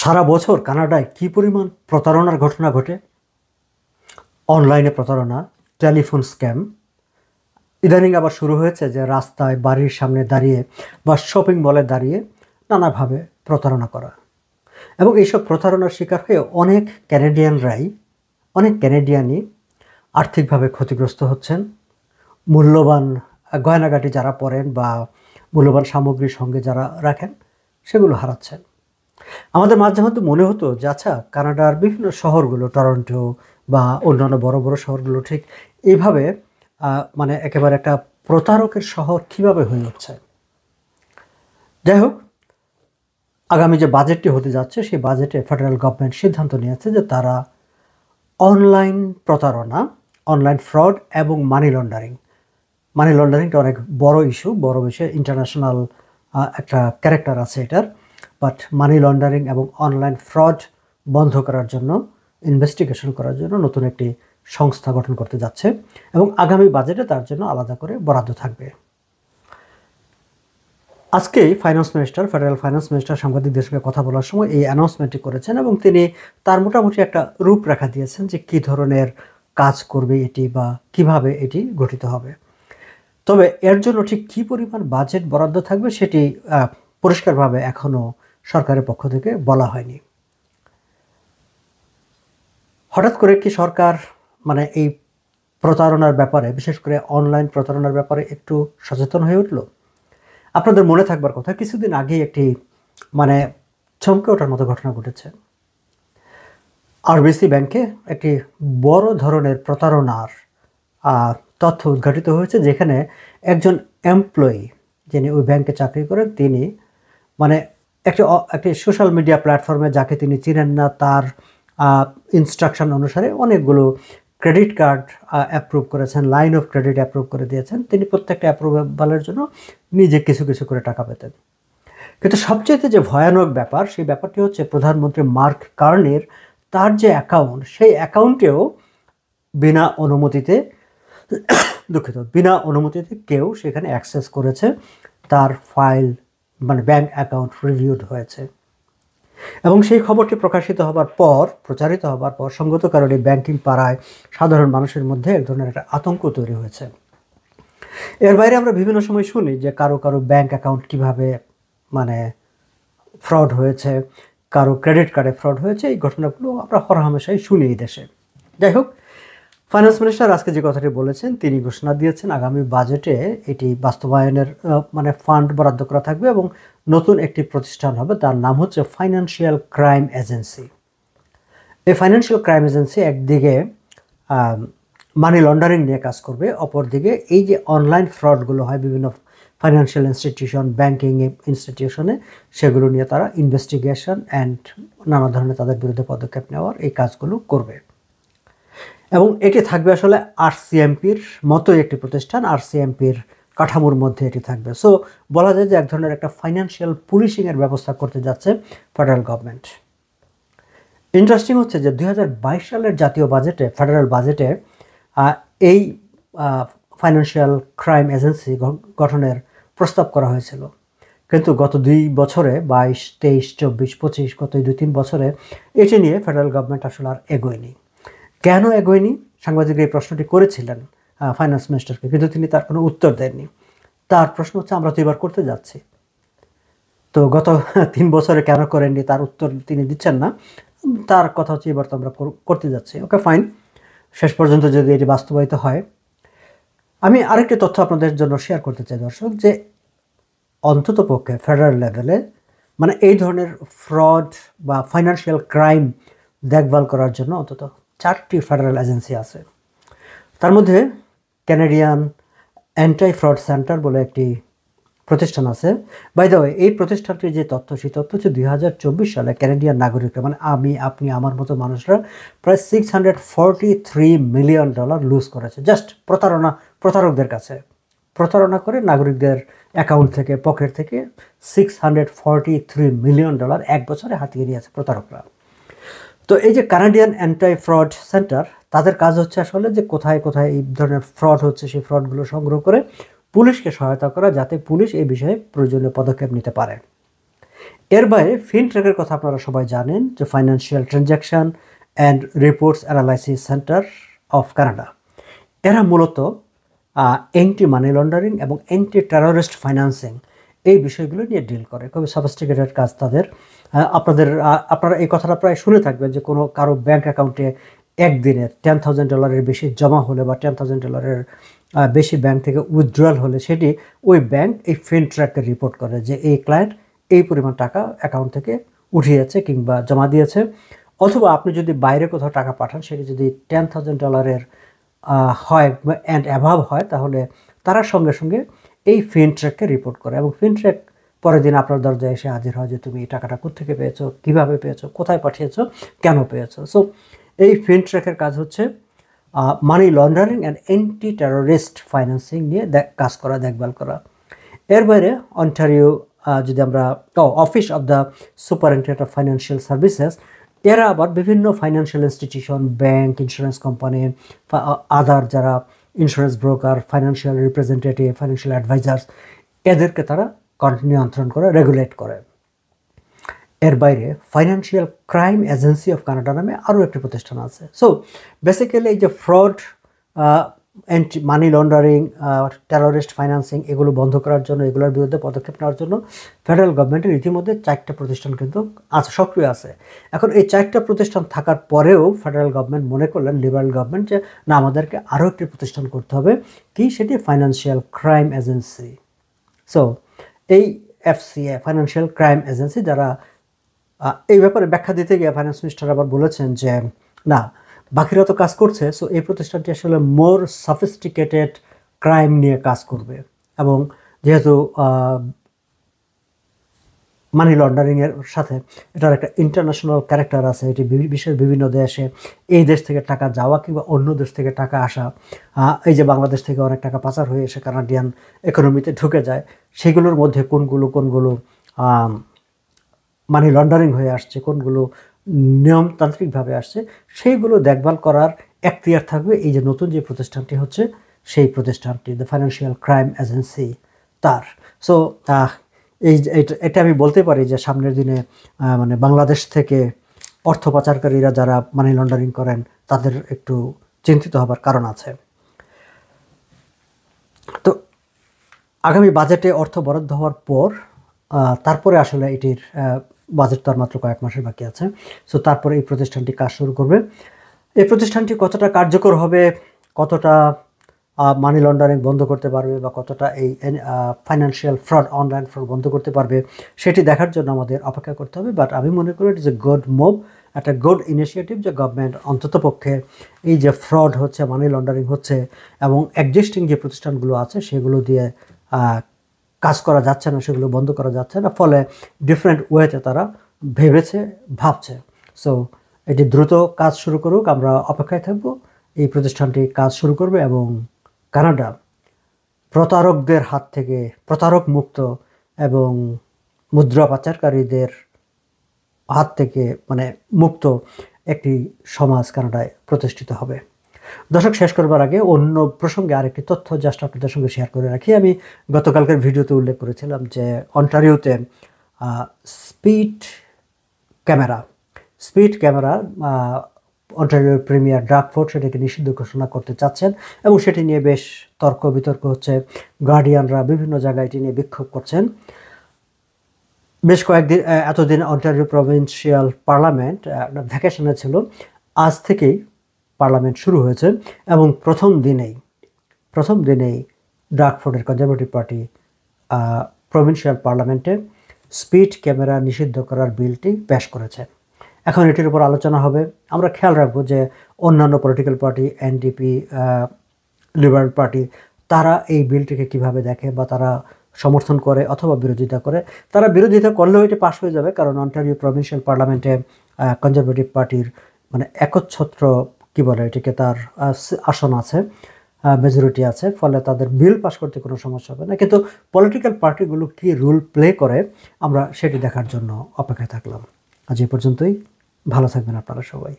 সারা বছর কানাডায় কী পরিমাণ প্রতারণার ঘটনা ঘটে। অনলাইনে প্রতারণা, টেলিফোন স্ক্যাম, ইদানিং আবার শুরু হয়েছে যে রাস্তায় বাড়ির সামনে দাঁড়িয়ে বা শপিং মলে দাঁড়িয়ে নানাভাবে প্রতারণা করা। এবং এইসব প্রতারণার শিকার হয়ে অনেক ক্যানাডিয়ানই আর্থিকভাবে ক্ষতিগ্রস্ত হচ্ছেন। মূল্যবান গয়নাগাটি যারা পরেন বা মূল্যবান সামগ্রীর সঙ্গে যারা রাখেন সেগুলো হারাচ্ছেন। আমাদের মাঝে মধ্যে মনে হতো যে আচ্ছা, কানাডার বিভিন্ন শহরগুলো, টরন্টো বা অন্যান্য বড় বড় শহরগুলো ঠিক এইভাবে মানে একেবারে একটা প্রতারকের শহর কিভাবে হয়ে উঠছে। যাই হোক, আগামী যে বাজেটটি হতে যাচ্ছে সেই বাজেটে ফেডারেল গভর্নমেন্ট সিদ্ধান্ত নিয়েছে যে তারা অনলাইন প্রতারণা, অনলাইন ফ্রড এবং মানি লন্ডারিংটা অনেক বড় ইস্যু, বড় বিষয়, ইন্টারন্যাশনাল একটা ক্যারেক্টার আছে এটার। বাট মানি লন্ডারিং এবং অনলাইন ফ্রড বন্ধ করার জন্য, ইনভেস্টিগেশন করার জন্য নতুন একটি সংস্থা গঠন করতে যাচ্ছে এবং আগামী বাজেটে তার জন্য আলাদা করে বরাদ্দ থাকবে। আজকেই ফেডারেল ফাইন্যান্স মিনিস্টার সাংবাদিকদের সঙ্গে কথা বলার সময় এই অ্যানাউন্সমেন্টটি করেছেন এবং তিনি তার মোটামুটি একটা রূপরেখা দিয়েছেন যে কী ধরনের কাজ করবে এটি বা কিভাবে এটি গঠিত হবে। তবে এর জন্য ঠিক কী পরিমাণ বাজেট বরাদ্দ থাকবে সেটি পরিষ্কারভাবে এখনও সরকারের পক্ষ থেকে বলা হয়নি। হঠাৎ করে কি সরকার মানে এই প্রতারণার ব্যাপারে, বিশেষ করে অনলাইন প্রতারণার ব্যাপারে একটু সচেতন হয়ে উঠল? আপনাদের মনে থাকবার কথা, কিছুদিন আগেই একটি মানে চমকে ওঠার মতো ঘটনা ঘটেছে। আরবিসি ব্যাংকে একটি বড় ধরনের প্রতারণার তথ্য উদ্ঘাটিত হয়েছে, যেখানে একজন এমপ্লয়ি যিনি ওই ব্যাংকে চাকরি করেন, তিনি মানে একটি সোশ্যাল মিডিয়া প্ল্যাটফর্মে যাকে তিনি চিনেন না, তার ইনস্ট্রাকশন অনুসারে অনেকগুলো ক্রেডিট কার্ড অ্যাপ্রুভ করেছেন, লাইন অফ ক্রেডিট অ্যাপ্রুভ করে দিয়েছেন। তিনি প্রত্যেকটা অ্যাপ্রুভালের জন্য নিজে কিছু কিছু করে টাকা পেতেন। কিন্তু সবচেয়ে যে ভয়ানক ব্যাপার, সেই ব্যাপারটি হচ্ছে প্রধানমন্ত্রী মার্ক কার্নির তার যে অ্যাকাউন্ট, সেই অ্যাকাউন্টেও বিনা অনুমতিতে কেউ সেখানে অ্যাক্সেস করেছে, তার ফাইল মানে ব্যাংক অ্যাকাউন্ট রিভিউড হয়েছে। এবং সেই খবরটি প্রচারিত হবার পর সঙ্গত কারণে ব্যাংকিং পাড়ায় সাধারণ মানুষের মধ্যে এক ধরনের একটা আতঙ্ক তৈরি হয়েছে। এর বাইরে আমরা বিভিন্ন সময় শুনি যে কারো ব্যাংক অ্যাকাউন্ট কিভাবে মানে ফ্রড হয়েছে, কারো ক্রেডিট কার্ডে ফ্রড হয়েছে। এই ঘটনাগুলো আমরা হরহামেশাই শুনি এই দেশে। যাই হোক, ফাইন্যান্স মিনিস্টার আজকে যে কথাটি বলেছেন, তিনি ঘোষণা দিয়েছেন আগামী বাজেটে এটি বাস্তবায়নের মানে ফান্ড বরাদ্দ করা থাকবে এবং নতুন একটি প্রতিষ্ঠান হবে, তার নাম হচ্ছে ফাইন্যান্সিয়াল ক্রাইম এজেন্সি। এই ফাইন্যান্সিয়াল ক্রাইম এজেন্সি একদিকে মানি লন্ডারিং নিয়ে কাজ করবে, অপরদিকে এই যে অনলাইন ফ্রডগুলো হয় বিভিন্ন ফাইন্যান্সিয়াল ইনস্টিটিউশন, ব্যাংকিং ইনস্টিটিউশনে, সেগুলো নিয়ে তারা ইনভেস্টিগেশন অ্যান্ড নানা ধরনের তাদের বিরুদ্ধে পদক্ষেপ নেওয়ার এই কাজগুলো করবে। এবং এটি থাকবে আসলে আরসিএমপির মতোই একটি প্রতিষ্ঠান, আরসিএমপির কাঠামোর মধ্যে এটি থাকবে। সো বলা যায় যে এক ধরনের একটা ফাইন্যান্সিয়াল পুলিশিংয়ের ব্যবস্থা করতে যাচ্ছে ফেডারেল গভর্নমেন্ট। ইন্টারেস্টিং হচ্ছে যে 2022 সালের জাতীয় বাজেটে, ফেডারেল বাজেটে এই ফাইন্যান্সিয়াল ক্রাইম এজেন্সি গঠনের প্রস্তাব করা হয়েছিল, কিন্তু গত 2 বছরে 22, 23, 24, 25 গত 2-3 বছরে এটি নিয়ে ফেডারেল গভর্নমেন্ট আসলে আর এগোয়নি। কেন এগোয়নি? সাংবাদিকরা এই প্রশ্নটি করেছিলেন ফাইন্যান্স মিনিস্টারকে, কিন্তু তিনি তার কোনো উত্তর দেননি। তার প্রশ্ন হচ্ছে আমরা তো এবার করতে যাচ্ছি, তো গত 3 বছরে কেন করেননি তার উত্তর তিনি দিচ্ছেন না। তার কথা হচ্ছে এবার তো আমরা করতে যাচ্ছি। ওকে, ফাইন, শেষ পর্যন্ত যদি এটি বাস্তবায়িত হয়। আমি আরেকটি তথ্য আপনাদের জন্য শেয়ার করতে চাই দর্শক, যে অন্ততপক্ষে ফেডারেল লেভেলে মানে এই ধরনের ফ্রড বা ফাইন্যান্সিয়াল ক্রাইম দেখভাল করার জন্য অন্তত 4টি ফেডারেল এজেন্সি আছে। তার মধ্যে ক্যানাডিয়ান অ্যান্টি ফ্রড সেন্টার বলে একটি প্রতিষ্ঠান আছে। বাই দ্য ওয়ে, এই প্রতিষ্ঠানটির যে তথ্য, সেই তথ্য হচ্ছে 2024 সালে ক্যানাডিয়ান নাগরিকরা মানে আমি, আপনি, আমার মতো মানুষরা প্রায় $643 মিলিয়ন লুজ করেছে জাস্ট প্রতারকদের কাছে। প্রতারণা করে নাগরিকদের অ্যাকাউন্ট থেকে, পকেট থেকে $643 মিলিয়ন এক বছরে হাতিয়ে নিয়েছে প্রতারকরা। তো এই যে কানাডিয়ান অ্যান্টি ফ্রড সেন্টার, তাদের কাজ হচ্ছে আসলে যে কোথায় কোথায় এই ধরনের ফ্রড হচ্ছে সেই ফ্রডগুলো সংগ্রহ করে পুলিশকে সহায়তা করা, যাতে পুলিশ এই বিষয়ে প্রয়োজনীয় পদক্ষেপ নিতে পারে। এর বাইরে ফিনট্র্যাকের কথা আপনারা সবাই জানেন, যে financial transaction and reports analysis centre of Canada. এরা মূলত অ্যান্টি মানি লন্ডারিং এবং অ্যান্টি টেররিস্ট ফাইন্যান্সিং এই বিষয়গুলো নিয়ে ডিল করে। খুবই সফিস্টিকেটেড কাজ তাদের। আপনারা এই কথাটা প্রায় শুনে থাকবেন যে কারো ব্যাঙ্ক অ্যাকাউন্টে একদিনে $10,000 বেশি জমা হলে বা $10,000 বেশি ব্যাংক থেকে উইথড্রয়াল হলে সেটি ওই ব্যাংক এই ফিনট্র্যাককে রিপোর্ট করে যে এই ক্লায়েন্ট এই পরিমাণ টাকা অ্যাকাউন্ট থেকে উঠিয়েছে কিংবা জমা দিয়েছে। অথবা আপনি যদি বাইরে কোথাও টাকা পাঠান, সেটি যদি $10,000 হয় অ্যান্ড অ্যাভাব হয়, তাহলে তারা সঙ্গে সঙ্গে এই ফিনট্র্যাককে রিপোর্ট করে এবং ফিনট্র্যাক পরের দিন আপনার দরজায় এসে হাজির হয় যে তুমি এই টাকাটা কোত্থেকে পেয়েছো, কীভাবে পেয়েছো, কোথায় পাঠিয়েছো, কেন পেয়েছো। সো এই ফিনট্র্যাকের কাজ হচ্ছে money laundering and anti terrorist financing নিয়ে কাজ করা, দেখভাল করা। এর বাইরে অন্টারিও যদি আমরা office of the superintendent of financial services, এরা আবার বিভিন্ন financial institution, bank, insurance company, other যারা insurance broker, financial representative, financial advisors, এদেরকে তারা নিয়ন্ত্রণ করে, রেগুলেট করে। এর বাইরে financial crime agency of Canada নামে আরও একটি প্রতিষ্ঠান আছে। সো বেসিক্যালি এই যে fraud, anti money laundering, terrorist financing এগুলো বন্ধ করার জন্য, এগুলোর বিরুদ্ধে পদক্ষেপ নেওয়ার জন্য ফেডারেল গভর্নমেন্টের ইতিমধ্যে 4টা প্রতিষ্ঠান কিন্তু আছে, সক্রিয় আছে। এখন এই 4টা প্রতিষ্ঠান থাকার পরেও ফেডারেল গভর্নমেন্ট মনে করলেন, লিবারেল গভর্নমেন্ট, যে না, আমাদেরকে আরও একটি প্রতিষ্ঠান করতে হবে। কি সেটি? Financial crime agency. সো এই এফসিএ, ফাইন্যান্সিয়াল ক্রাইম এজেন্সি, যারা এই ব্যাপারে ব্যাখ্যা দিতে গিয়ে ফাইন্যান্স মিনিস্টার আবার বলেছেন যে না, বাকিরা তো কাজ করছে, সো এই প্রতিষ্ঠানটি আসলে মোর সফিস্টিকেটেড ক্রাইম নিয়ে কাজ করবে। এবং যেহেতু মানি লন্ডারিংয়ের সাথে এটার একটা ইন্টারন্যাশনাল ক্যারেক্টার আছে, এটি বিশ্বের বিভিন্ন দেশে এই দেশ থেকে টাকা যাওয়া কিংবা অন্য দেশ থেকে টাকা আসা, এই যে বাংলাদেশ থেকে অনেক টাকা পাচার হয়ে এসে কানাডিয়ান ইকোনমিতে ঢুকে যায়, সেগুলোর মধ্যে কোনগুলো মানি লন্ডারিং হয়ে আসছে, কোনগুলো নিয়মতান্ত্রিকভাবে আসছে, সেইগুলো দেখভাল করার এখতিয়ার থাকবে এই যে নতুন যে প্রতিষ্ঠানটি হচ্ছে, সেই প্রতিষ্ঠানটি দ্য ফাইন্যান্সিয়াল ক্রাইম এজেন্সি তার। সো এটা আমি বলতে পারি যে সামনের দিনে মানে বাংলাদেশ থেকে অর্থ পাচারকারীরা যারা মানি লন্ডারিং করেন, তাদের একটু চিন্তিত হবার কারণ আছে। তো আগামী বাজেটে অর্থ বরাদ্দ হওয়ার পর তারপরে আসলে এটির বাজেট তো আর মাত্র কয়েক মাসের বাকি আছে, সো তারপরে এই প্রতিষ্ঠানটি কাজ শুরু করবে। এই প্রতিষ্ঠানটি কতটা কার্যকর হবে, কতটা মানি লন্ডারিং বন্ধ করতে পারবে, বা কতটা এই ফাইন্যান্সিয়াল ফ্রড, অনলাইন ফ্রড বন্ধ করতে পারবে, সেটি দেখার জন্য আমাদের অপেক্ষা করতে হবে। বাট আমি মনে করি it is a good move, একটা গুড ইনিশিয়েটিভ, যে গভর্নমেন্ট অন্ততপক্ষে এই যে ফ্রড হচ্ছে, মানি লন্ডারিং হচ্ছে এবং এক্সিস্টিং যে প্রতিষ্ঠানগুলো আছে সেগুলো দিয়ে কাজ করা যাচ্ছে না, সেগুলো বন্ধ করা যাচ্ছে না, ফলে ডিফারেন্ট ওয়েতে তারা ভাবছে। সো এটি দ্রুত কাজ শুরু করুক, আমরা অপেক্ষায় থাকবো। এই প্রতিষ্ঠানটি কাজ শুরু করবে এবং কানাডা প্রতারকদের হাত থেকে, প্রতারক মুক্ত এবং মুদ্রা পাচারকারীদের হাত থেকে মানে মুক্ত একটি সমাজ কানাডায় প্রতিষ্ঠিত হবে। দর্শক, শেষ করবার আগে অন্য প্রসঙ্গে আরেকটি তথ্য জাস্ট আপনাদের সঙ্গে শেয়ার করে রাখি। আমি গতকালকের ভিডিওতে উল্লেখ করেছিলাম যে অন্টারিওতে স্পিড ক্যামেরা অন্টারিওর প্রিমিয়ার ডাগ ফোর্ড সেটাকে নিষিদ্ধ ঘোষণা করতে চাচ্ছেন এবং সেটি নিয়ে বেশ তর্ক বিতর্ক হচ্ছে। গার্ডিয়ানরা বিভিন্ন জায়গায় এটি নিয়ে বিক্ষোভ করছেন। বেশ কয়েকদিন, এতদিন অন্টারিও প্রভিন্সিয়াল পার্লামেন্ট ভ্যাকেশনে ছিল, আজ থেকেই পার্লামেন্ট শুরু হয়েছে এবং প্রথম দিনেই ডাগ ফোর্ডের কনজারভেটিভ পার্টি প্রভিন্সিয়াল পার্লামেন্টে স্পিড ক্যামেরা নিষিদ্ধ করার বিলটি পেশ করেছে। এখন এটির উপর আলোচনা হবে। আমরা খেয়াল রাখবো যে অন্যান্য political party, NDP, liberal party, তারা এই বিলটিকে কিভাবে দেখে বা তারা সমর্থন করে অথবা বিরোধিতা করে। তারা বিরোধিতা করলেও এটি পাশ হয়ে যাবে, কারণ অন্টারিও প্রভিন্সিয়াল পার্লামেন্টে কনজারভেটিভ পার্টির মানে একচ্ছত্র এটিকে তার আসন আছে, মেজরিটি আছে, ফলে তাদের বিল পাস করতে কোনো সমস্যা হবে না। কিন্তু পলিটিক্যাল পার্টিগুলো কি রোল প্লে করে, আমরা সেটি দেখার জন্য অপেক্ষায় থাকলাম। আজ এই পর্যন্তই। ভালো থাকবেন আপনারা সবাই।